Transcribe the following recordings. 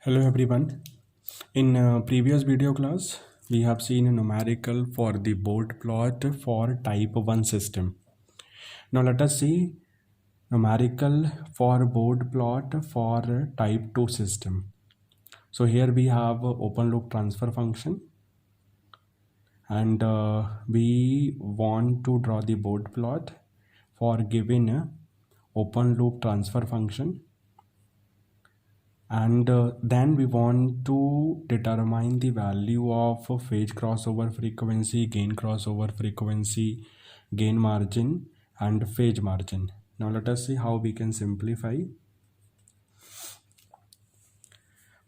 Hello everyone. In previous video class, we have seen a numerical for the board plot for type 1 system. Now let us see numerical for board plot for type 2 system. So here we have open loop transfer function and we want to draw the board plot for given open loop transfer function, and then we want to determine the value of phase crossover frequency, gain crossover frequency, gain margin and phase margin. Now let us see how we can simplify.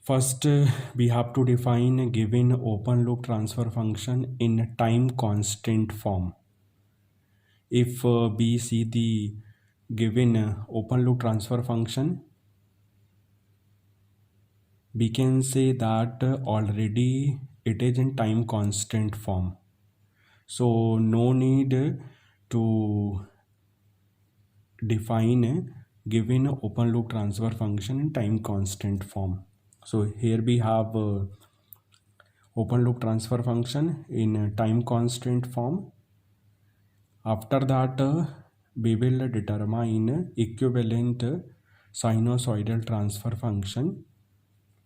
First we have to define a given open loop transfer function in time constant form. If we see the given open loop transfer function, we can say that already it is in time constant form, so no need to define a given open loop transfer function in time constant form. So here we have open loop transfer function in time constant form. After that we will determine equivalent sinusoidal transfer function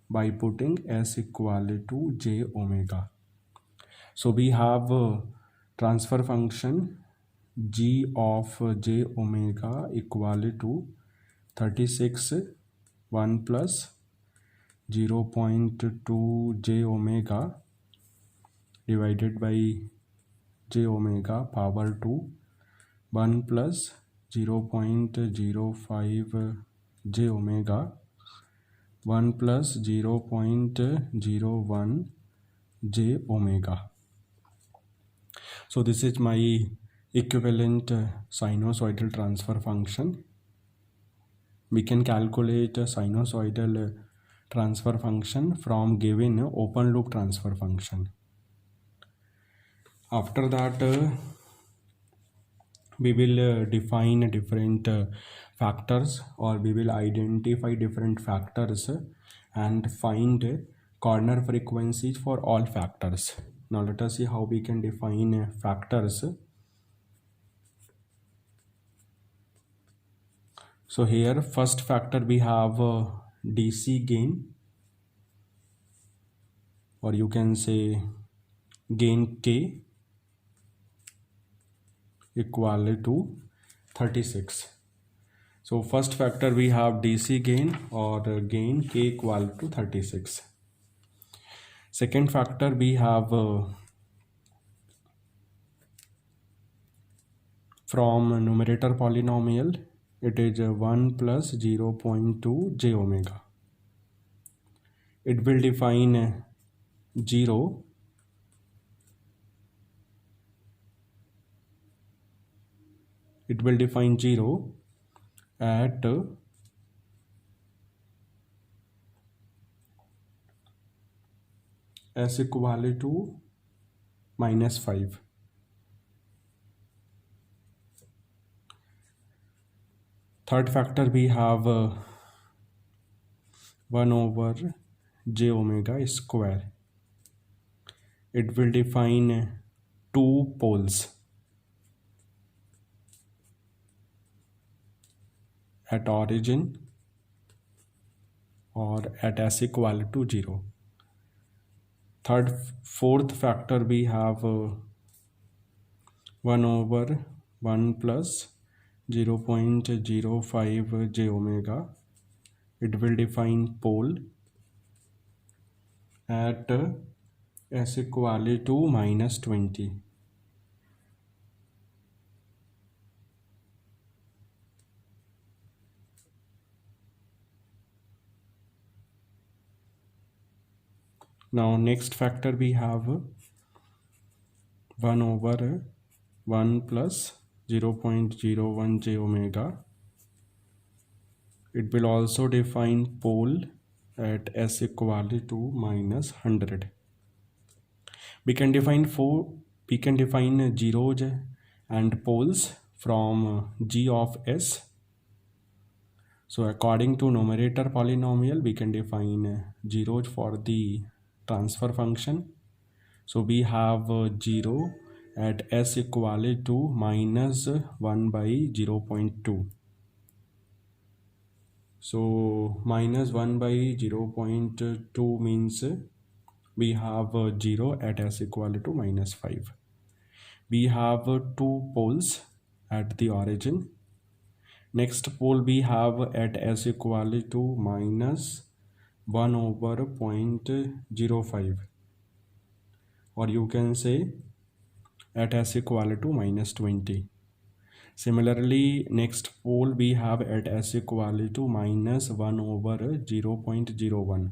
by putting s equal to j omega. So we have transfer function g of j omega equal to 36 1 plus 0.2 j omega divided by j omega power 2 1 plus 0.05 j omega 1 plus 0.01 j omega. So this is my equivalent sinusoidal transfer function. We can calculate a sinusoidal transfer function from given open loop transfer function. After that we will define different factors, or we will identify different factors and find corner frequencies for all factors. Now let us see how we can define factors. So here first factor we have DC gain, or you can say gain K equal to 36. So first factor we have DC gain or gain K equal to 36. Second factor we have from numerator polynomial, it is 1 plus 0.2 j omega. It will define 0 at s equal to -5. Third factor we have 1 over j omega square. It will define 2 poles at origin or at s equal to 0. Fourth factor we have 1 over 1 plus 0.05 j omega. It will define pole at s equal to -20. Now next factor we have 1 over 1 plus 0.01 j omega. It will also define pole at s equal to -100. We can define zeros and poles from g of s. So according to numerator polynomial, we can define zeros for the transfer function. So we have 0 at s equal to minus 1 by 0.2. So minus 1 by 0.2 means we have 0 at s equal to minus 5. We have 2 poles at the origin. Next pole we have at s equal to minus 1 over 0.05, or you can say at s equal to minus 20. Similarly, next pole we have at s equal to minus 1 over 0.01.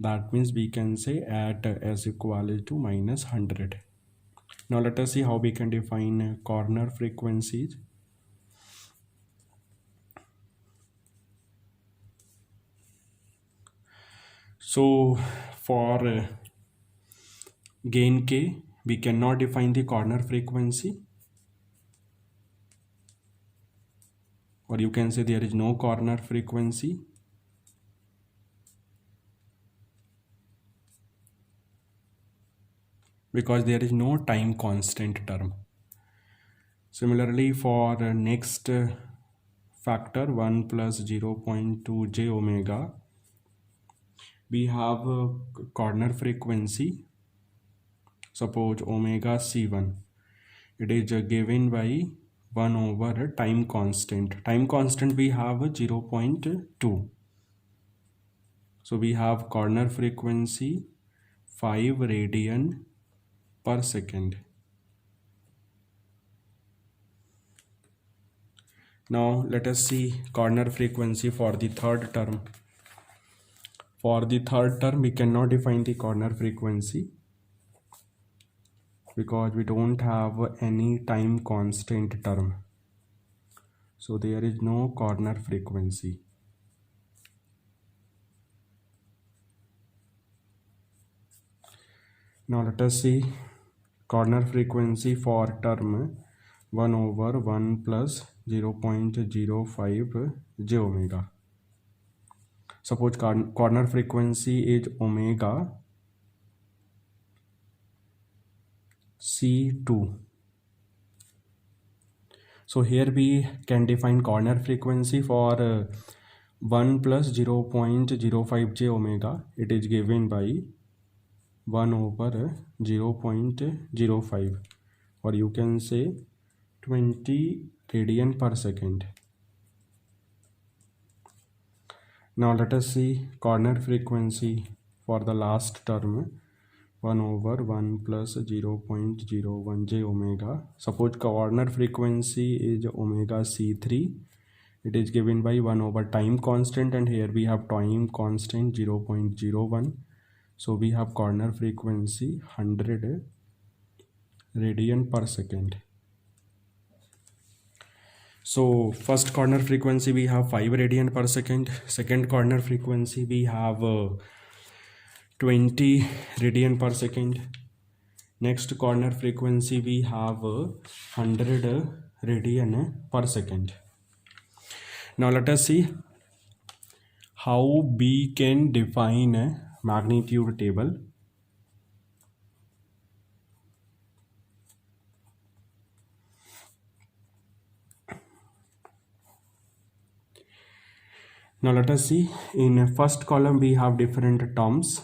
That means we can say at s equal to minus 100. Now let us see how we can define corner frequencies. So for gain k, we cannot define the corner frequency, or you can say there is no corner frequency. Because there is no time constant term. Similarly, for next factor 1 plus 0.2 j omega, we have a corner frequency. Suppose omega c1, it is given by 1 over time constant. Time constant we have 0.2. So we have corner frequency 5 radian per second. Now let us see corner frequency for the third term. For the third term, we cannot define the corner frequency because we don't have any time constant term. So there is no corner frequency. Now let us see corner frequency for term 1 over 1 plus 0.05 j omega. Suppose corner frequency is omega c2. So here we can define corner frequency for 1 plus 0.05 j omega. It is given by 1 over 0.05, or you can say 20 radian per second. Now let us see corner frequency for the last term 1 over 1 plus 0.01 j omega. Suppose corner frequency is omega c3. It is given by 1 over time constant, and here we have time constant 0.01. So we have corner frequency 100 radian per second. So first corner frequency we have 5 radian per second. Second corner frequency we have 20 radian per second. Next corner frequency we have 100 radian per second. Now let us see how we can define a magnitude table. Now let us see, in first column we have different terms.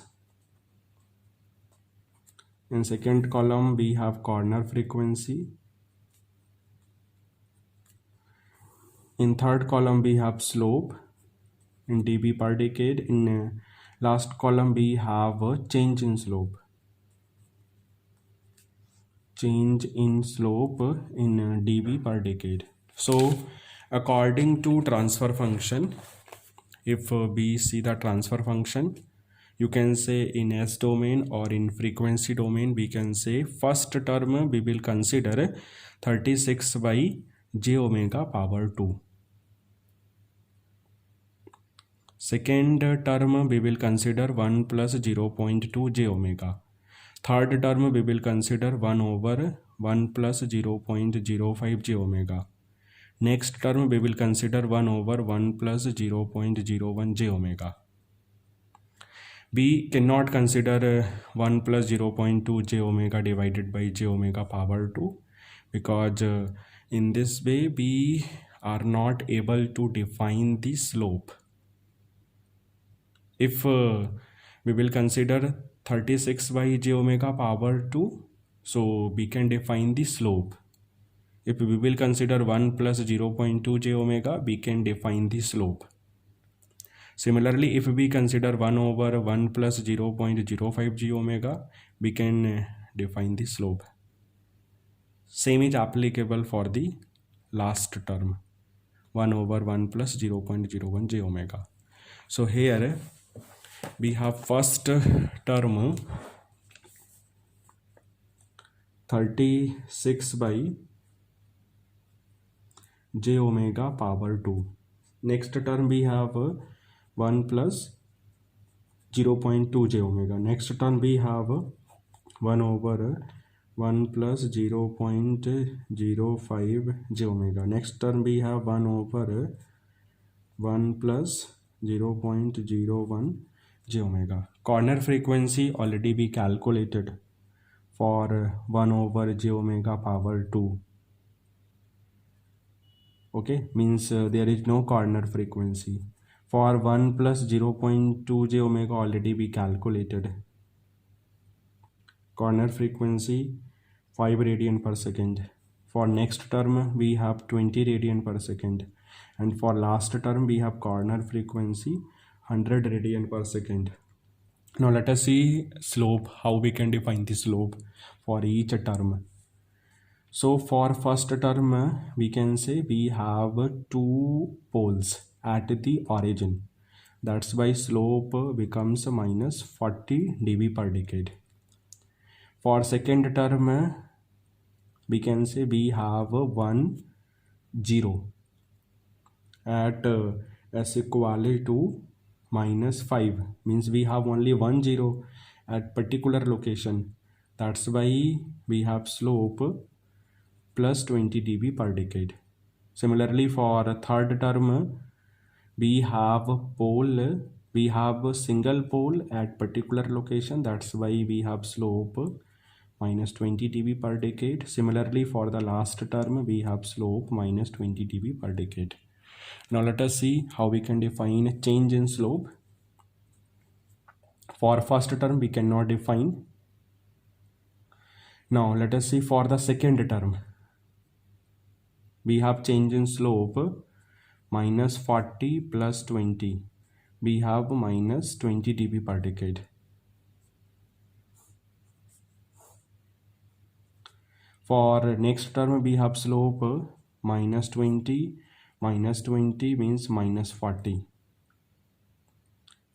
In second column we have corner frequency. In third column we have slope in dB per decade. In last column we have a change in slope. Change in slope in dB per decade. So according to transfer function, if we see the transfer function, you can say in S domain or in frequency domain, we can say first term we will consider 36 by j omega power 2. Second term we will consider 1 plus 0.2 j omega. Third term we will consider 1 over 1 plus 0.05 j omega. Next term we will consider 1 over 1 plus 0.01 j omega. We cannot consider 1 plus 0.2 j omega divided by j omega power 2, because in this way we are not able to define the slope. If we will consider 36 by j omega power 2, so we can define the slope. If we will consider 1 plus 0.2 j omega, we can define the slope. Similarly, if we consider 1 over 1 plus 0.05 j omega, we can define the slope. Same is applicable for the last term, 1 over 1 plus 0.01 j omega. So here we have first term 36 by j omega power 2. Next term we have 1 plus 0.2 j omega. Next term we have 1 over 1 plus 0.05 j omega. Next term we have 1 over 1 plus 0.01 j omega. Corner frequency already be calculated for 1 over j omega power 2. Okay, means there is no corner frequency. For 1 plus 0.2 j omega already be calculated. Corner frequency 5 radian per second. For next term we have 20 radian per second, and for last term we have corner frequency 100 radian per second. Now let us see slope, how we can define the slope for each term. So for first term we can say we have two poles at the origin. That's why slope becomes minus 40 dB per decade. For second term we can say we have 1 0 at s equal to minus 5, means we have only 1 0 at particular location. That's why we have slope plus 20 dB per decade. Similarly, for third term we have a single pole at particular location. That's why we have slope minus 20 dB per decade. Similarly, for the last term we have slope minus 20 dB per decade. Now let us see how we can define change in slope. For first term we cannot define. Now let us see for the second term. We have change in slope minus 40 plus 20. We have minus 20 dB per decade. For next term we have slope minus 20 means minus 40.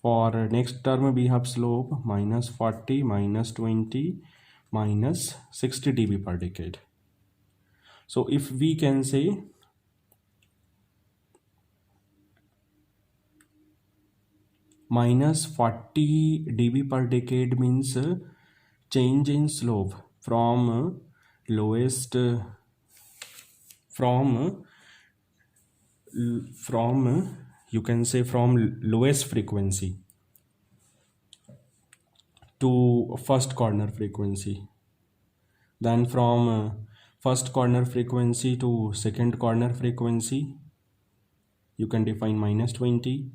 For next term we have slope minus 40 minus 20 minus 60 dB per decade. So if we can say minus 40 dB per decade means change in slope from lowest you can say from lowest frequency to first corner frequency, then from first corner frequency to second corner frequency you can define minus 20.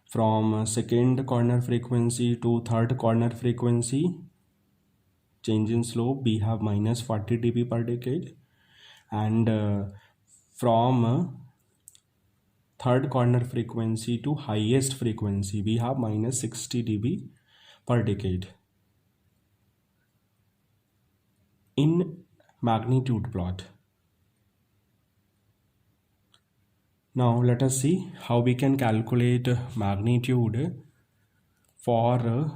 From second corner frequency to third corner frequency, change in slope we have minus 40 dB per decade, and from third corner frequency to highest frequency we have minus 60 dB per decade in magnitude plot. Now let us see how we can calculate magnitude for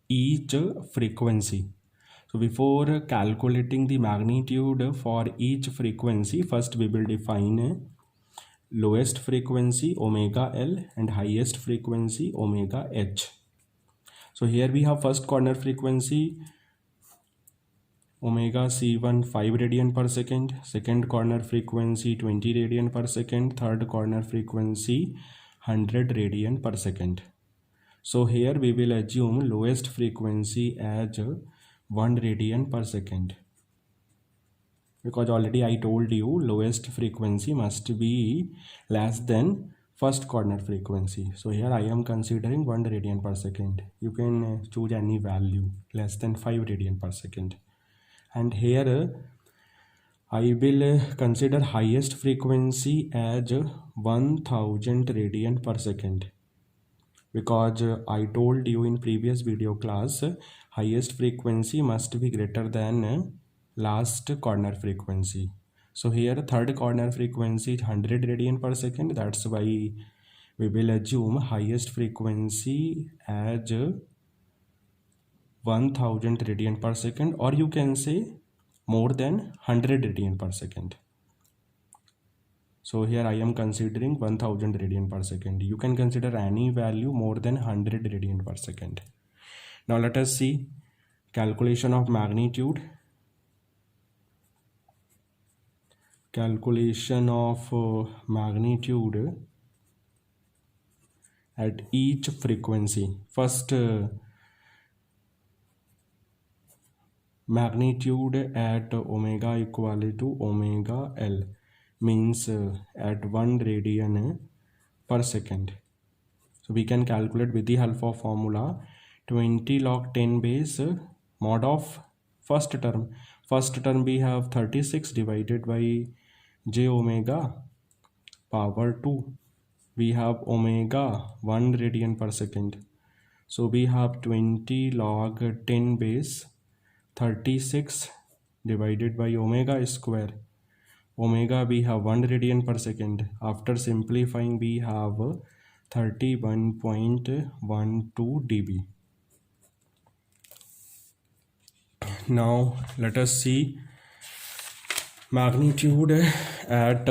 each frequency. So before calculating the magnitude for each frequency, first we will define lowest frequency omega L and highest frequency omega H. So here we have first corner frequency omega c1 5 radian per second, second corner frequency 20 radian per second, third corner frequency 100 radian per second. So here we will assume lowest frequency as 1 radian per second, because already I told you lowest frequency must be less than first corner frequency. So here I am considering 1 radian per second. You can choose any value less than 5 radian per second. And here I will consider highest frequency as 1000 radian per second, because I told you in previous video class highest frequency must be greater than last corner frequency. So here third corner frequency is 100 radian per second. That's why we will assume highest frequency as 1000 radian per second, or you can say more than 100 radian per second. So here I am considering 1000 radian per second. You can consider any value more than 100 radian per second. Now let us see calculation of magnitude. Calculation of magnitude at each frequency. First, magnitude at omega equal to omega L, means at 1 radian per second. So we can calculate with the help of formula 20 log 10 base mod of first term. First term we have 36 divided by j omega power 2. We have omega 1 radian per second. So we have 20 log 10 base 36 divided by omega square. Omega we have 1 radian per second. After simplifying we have 31.12 dB. Now let us see magnitude at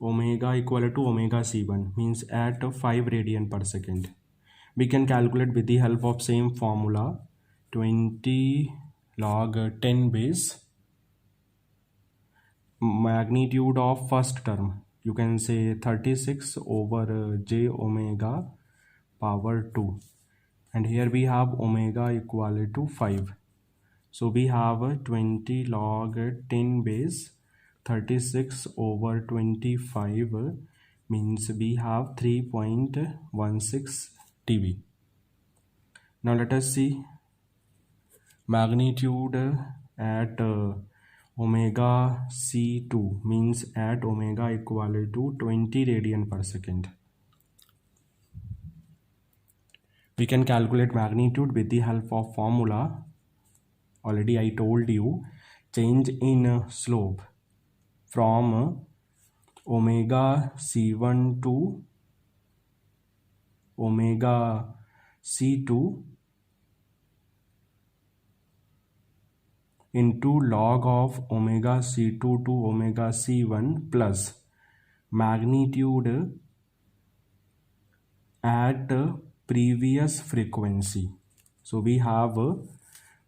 omega equal to omega c1, means at 5 radian per second. We can calculate with the help of same formula 20 log 10 base magnitude of first term. You can say 36 over j omega power 2, and here we have omega equal to 5. So we have 20 log 10 base 36 over 25, means we have 3.16 dB. Now let us see magnitude at omega c2, means at omega equal to 20 radian per second. We can calculate magnitude with the help of formula. Already I told you, change in slope from omega c1 to omega c2 into log of omega c2 to omega c1 plus magnitude at previous frequency. So we have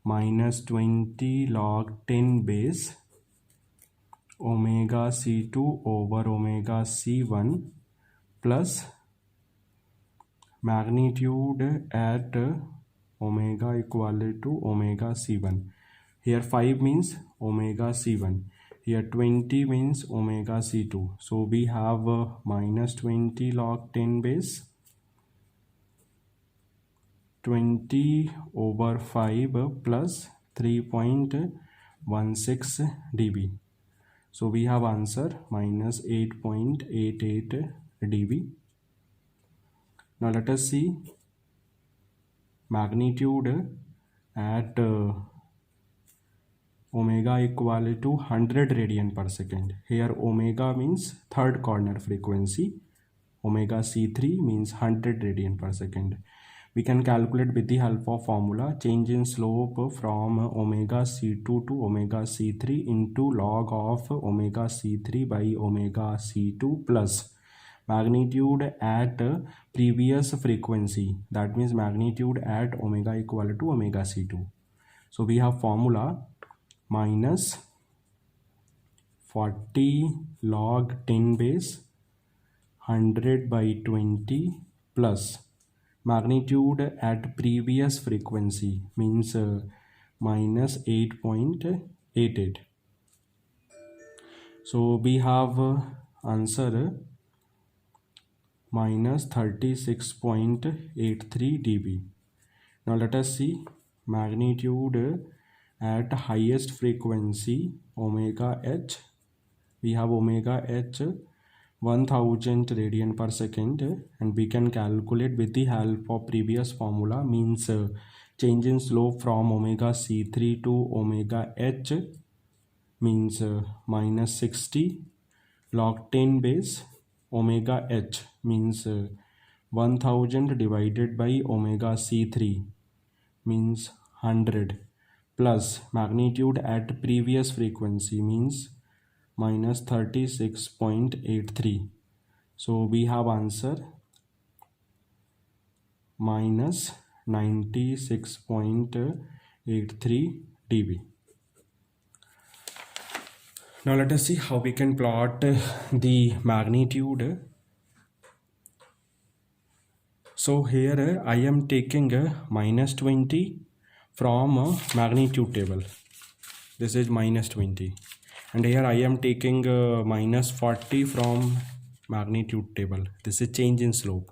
minus 20 log 10 base omega c2 over omega c1 plus magnitude at omega equal to omega c1. Here 5 means omega c1. Here 20 means omega c2. So we have minus 20 log 10 base 20 over 5 plus 3.16 dB. So we have answer minus 8.88 dB. Now let us see magnitude at omega equal to 100 radian per second. Here omega means third corner frequency. Omega c3 means 100 radian per second. We can calculate with the help of formula change in slope from omega c2 to omega c3 into log of omega c3 by omega c2 plus magnitude at previous frequency, that means magnitude at omega equal to omega c2. So we have formula minus 40 log 10 base 100 by 20 plus magnitude at previous frequency, means minus 8.88. So we have answer minus 36.83 dB. Now let us see magnitude at highest frequency omega h. We have omega h 1000 radian per second, and we can calculate with the help of previous formula, means change in slope from omega c3 to omega h, means minus 60 log 10 base omega h, means 1000 divided by omega c3, means 100, plus magnitude at previous frequency, means minus 36.83. So we have answer minus 96.83 dB. Now let us see how we can plot the magnitude. So here I am taking minus 20 from magnitude table. This is minus 20. And here I am taking minus 40 from magnitude table. This is change in slope.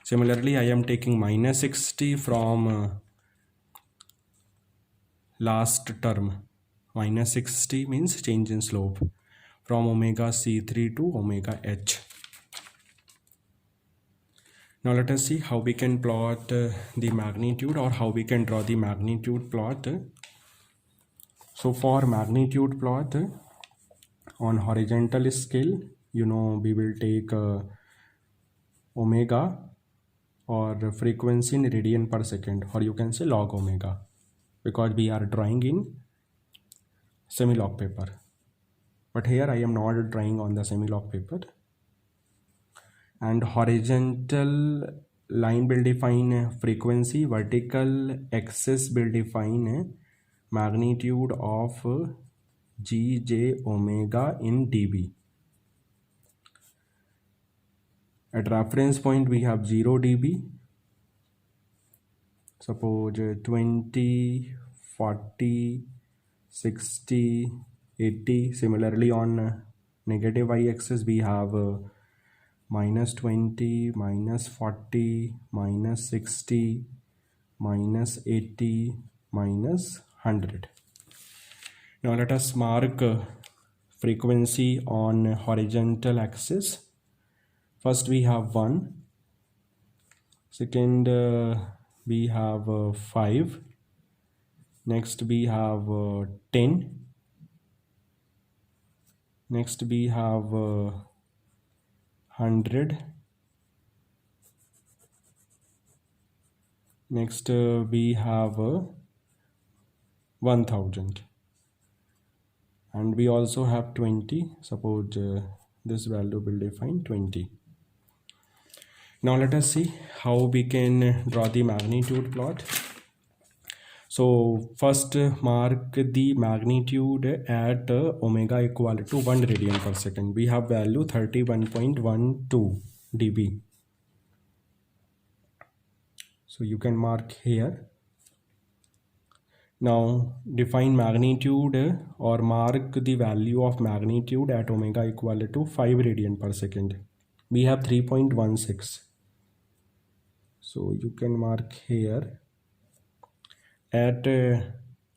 Similarly, I am taking minus 60 from last term. Minus 60 means change in slope from omega c3 to omega h. Now let us see how we can plot the magnitude, or how we can draw the magnitude plot. So for magnitude plot on horizontal scale, we will take omega or frequency in radian per second, or you can say log omega, because we are drawing in semi-log paper. But here I am not drawing on the semi-log paper. And horizontal line will define frequency, vertical axis will define magnitude of gj omega in dB. At reference point we have 0 dB. Suppose 20, 40, 60, 80. Similarly on negative y-axis we have minus 20, minus 40, minus 60, minus 80, minus 100. Now let us mark frequency on horizontal axis. First we have 1, second we have 5, next we have 10, next we have 100, next we have 1000, and we also have 20. Suppose this value will define 20. Now let us see how we can draw the magnitude plot. So first mark the magnitude at omega equal to 1 radian per second. We have value 31.12 dB. So you can mark here. Now define magnitude, or mark the value of magnitude at omega equal to 5 radian per second. We have 3.16. So you can mark here. At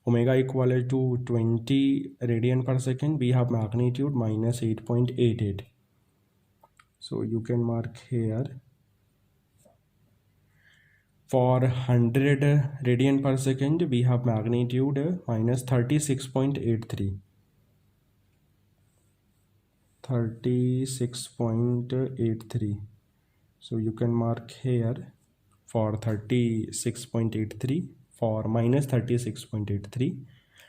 omega equal to 20 radian per second, we have magnitude minus 8.88. So you can mark here. For 100 radian per second, we have magnitude minus 36.83. 36.83. So you can mark here for 36.83, for minus 36.83,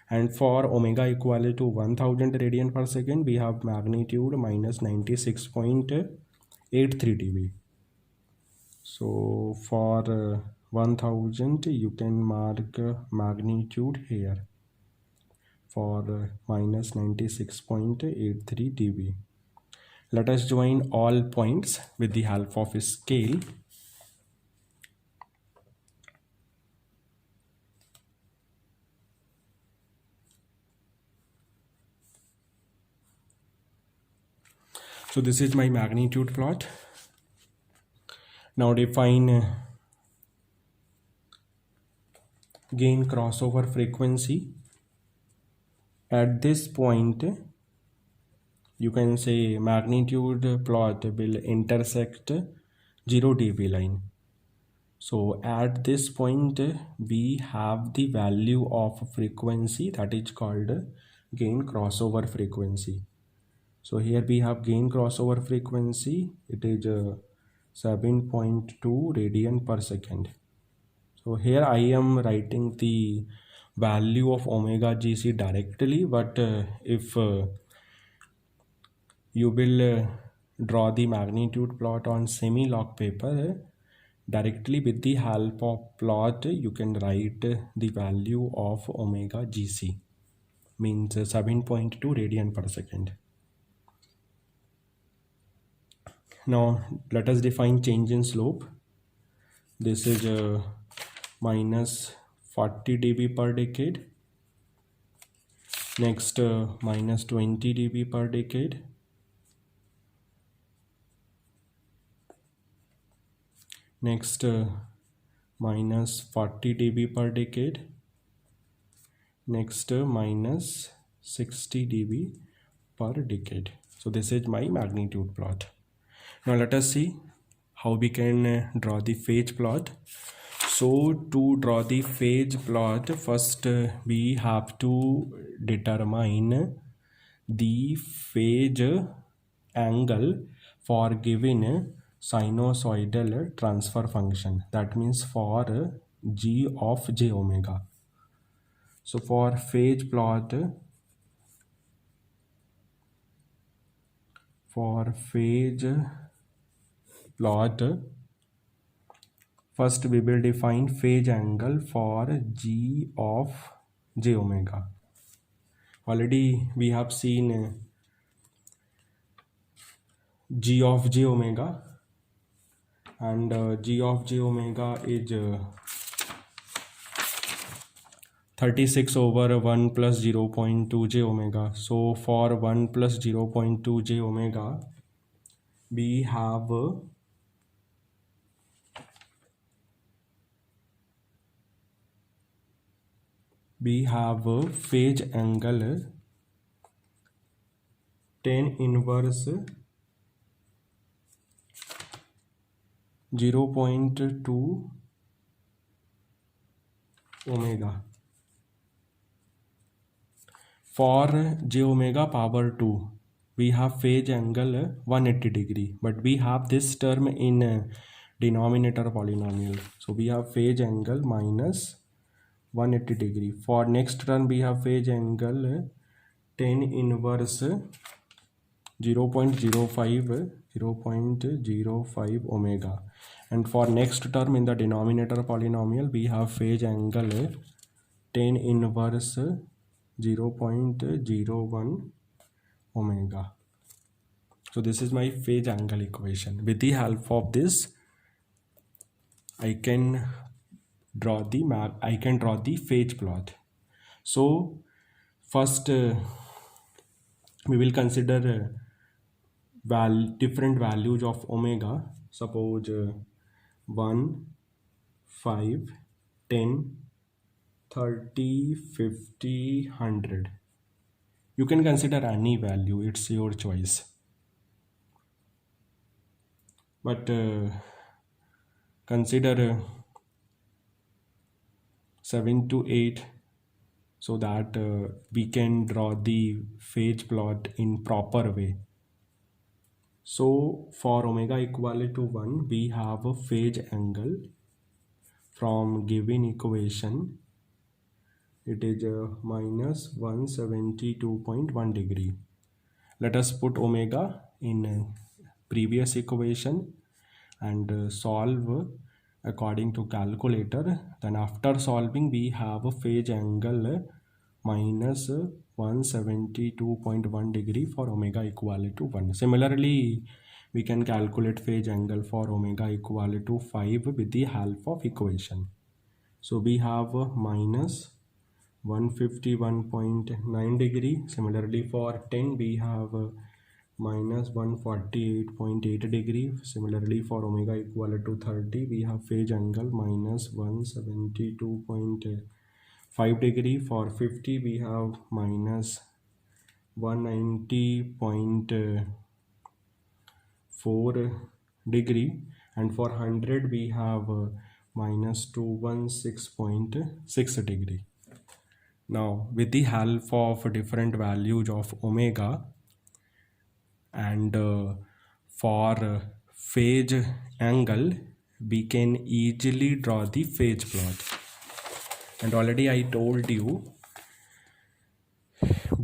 and for omega equal to 1000 radian per second, we have magnitude minus 96.83. 83 dB. So for 1000 you can mark magnitude here for minus 96.83 dB. Let us join all points with the help of a scale. So this is my magnitude plot. Now define gain crossover frequency. At this point, you can say magnitude plot will intersect 0 dB line. So at this point, we have the value of frequency that is called gain crossover frequency. So here we have gain crossover frequency. It is 7.2 radian per second. So here I am writing the value of omega GC directly, but if you will draw the magnitude plot on semi-log paper, directly with the help of plot you can write the value of omega GC, means 7.2 radian per second. Now let us define change in slope. This is minus 40 dB per decade. Next minus 20 dB per decade. Next minus 40 dB per decade. Next minus 60 dB per decade. So this is my magnitude plot. Now let us see how we can draw the phase plot. So to draw the phase plot, first we have to determine the phase angle for given sinusoidal transfer function. That means for g of j omega. So for phase plot, first we will define phase angle for g of j omega. Already we have seen g of j omega, and g of j omega is 36 over 1 plus 0.2 j omega. So for 1 plus 0.2 j omega, we have phase angle tan inverse 0.2 omega. For j omega power 2, we have phase angle 180 degree, but we have this term in denominator polynomial. So we have phase angle minus 180 degree. For next term we have phase angle tan inverse 0.05 omega, and for next term in the denominator polynomial we have phase angle tan inverse 0.01 omega. So this is my phase angle equation. With the help of this I can draw the phase plot. So first we will consider different values of omega. Suppose 1, 5, 10, 30, 50, 100. You can consider any value, it's your choice. But consider 7 to 8 so that we can draw the phase plot in proper way. So for omega equal to 1, we have a phase angle from given equation. It is minus 172.1 degree. Let us put omega in previous equation and solve according to calculator. Then after solving we have a phase angle minus 172.1 degree for omega equal to 1. Similarly, we can calculate phase angle for omega equal to 5 with the help of equation. So we have minus 151.9 degree. Similarly for 10 we have minus 148.8 degree. Similarly for omega equal to 30 we have phase angle minus 172.5 degree. For 50 we have minus 190.4 degree, and for 100 we have minus 216.6 degree. Now with the help of different values of omega and for phase angle we can easily draw the phase plot. And already I told you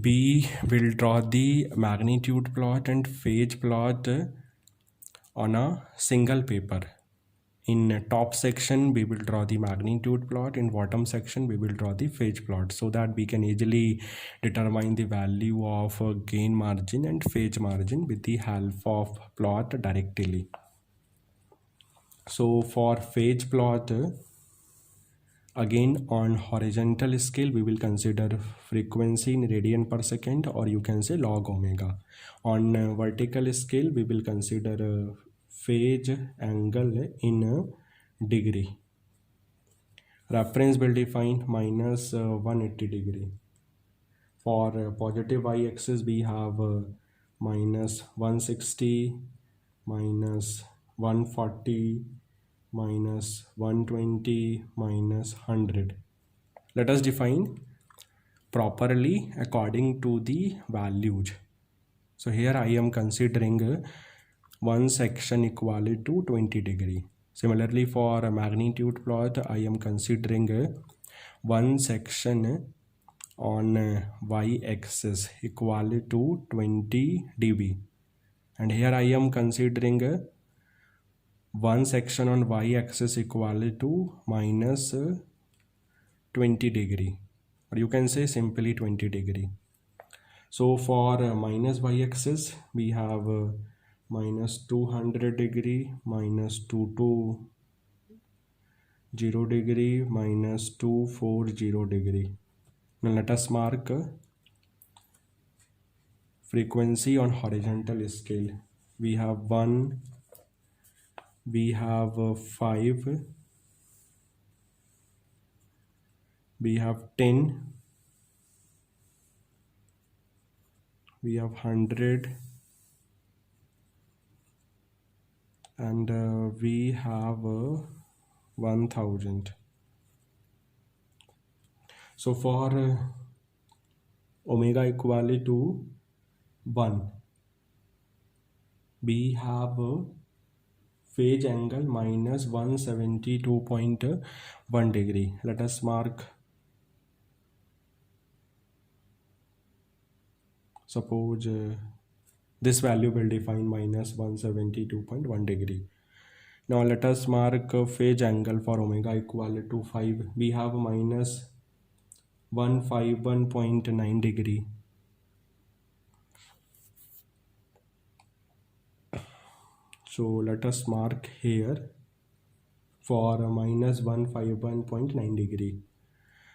we will draw the magnitude plot and phase plot on a single paper. In top section we will draw the magnitude plot, in bottom section we will draw the phase plot, so that we can easily determine the value of gain margin and phase margin with the help of plot directly. So for phase plot, again on horizontal scale we will consider frequency in radian per second, or you can say log omega. On vertical scale we will consider phase angle in degree. Reference will define minus 180 degree. For positive y-axis we have minus 160, minus 140, minus 120, minus 100. Let us define properly according to the values. So here I am considering one section equal to 20 degree. Similarly for a magnitude plot I am considering one section on y-axis equal to 20 dB, and here I am considering one section on y-axis equal to minus 20 degree, or you can say simply 20 degree. So for minus y-axis we have minus 200 degree, minus 220 degree, minus 240 degree. Now let us mark frequency on horizontal scale. We have 1, we have 5, we have 10, we have 100, and we have 1000. So for omega equal to 1 we have phase angle minus 172.1 degree. Let us mark, suppose this value will define minus 172.1 degree. Now let us mark phase angle for omega equal to 5. We have minus 151.9 degree. So let us mark here for minus 151.9 degree.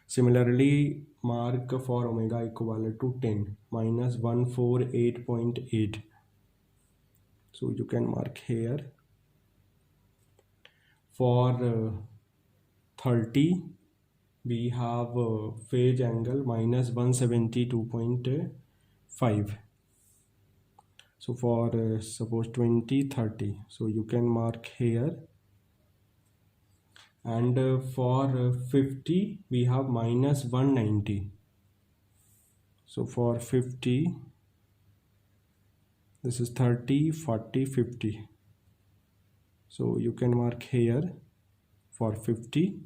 Similarly mark for omega equal to 10, minus 148.8. So you can mark here. For 30 we have phase angle minus 172.5. So for suppose 20, 30, so you can mark here. And for 50 we have minus 190. So for 50, this is 30, 40, 50. So you can mark here for 50.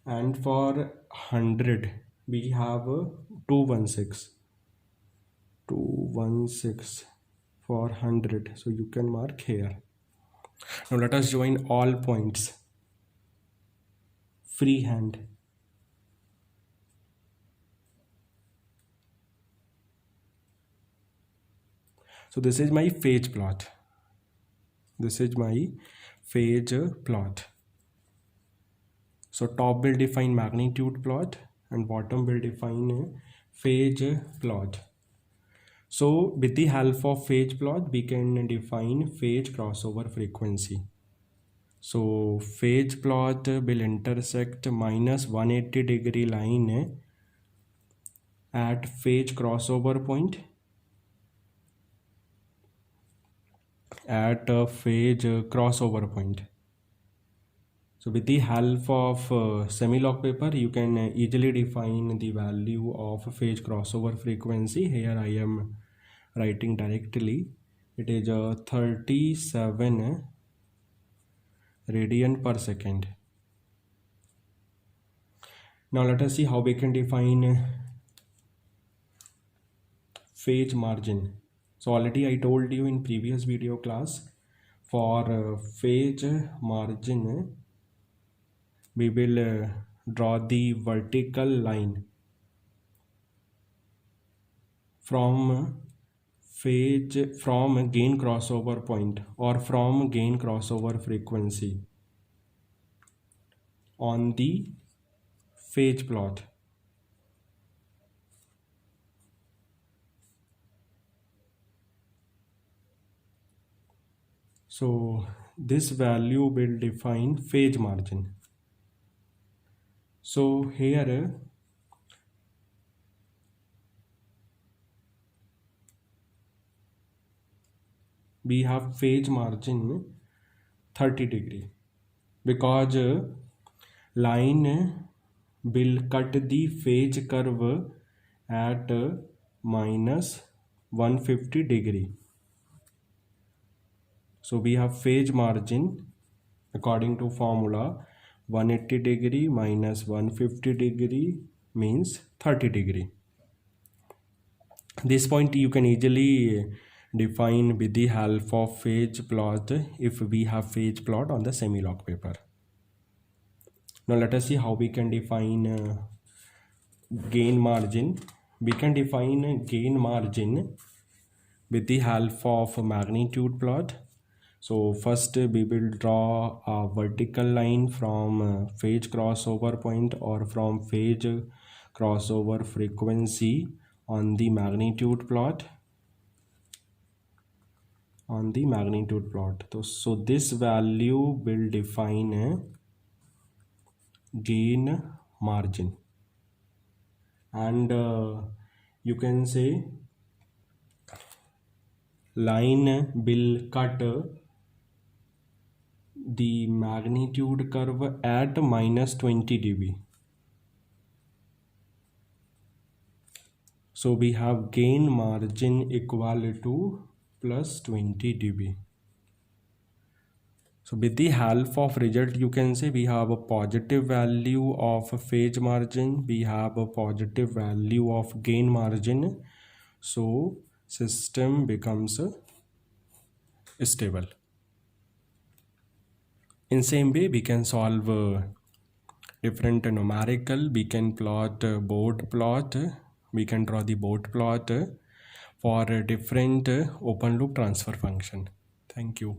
And for 100 we have 216. for 100. So you can mark here. Now let us join all points. Freehand. So this is my phase plot. This is my phase plot. So top will define magnitude plot and bottom will define phase plot. So with the help of phase plot, we can define phase crossover frequency. So phase plot will intersect minus 180 degree line at phase crossover point at a phase crossover point. So with the help of semi-log paper, you can easily define the value of phase crossover frequency. Here I am writing directly. It is 37 radian per second. Now let us see how we can define phase margin. So already I told you in previous video class, for phase margin we will draw the vertical line from gain crossover point or from gain crossover frequency on the phase plot. So this value will define phase margin. So here we have phase margin 30 degree because line will cut the phase curve at minus 150 degree. So we have phase margin according to formula 180 degree minus 150 degree means 30 degree. This point you can easily define with the help of phase plot if we have phase plot on the semi-log paper. Now let us see how we can define gain margin. We can define gain margin with the help of magnitude plot. So first we will draw a vertical line from phase crossover point or from phase crossover frequency on the magnitude plot. So this value will define gain margin, and you can say line will cut the magnitude curve at minus 20 dB. So we have gain margin equal to plus 20 dB. So with the help of result, you can say we have a positive value of phase margin, we have a positive value of gain margin. So system becomes stable. In same way, we can solve different numerical. We can plot Bode plot. We can draw the Bode plot for different open loop transfer function. Thank you.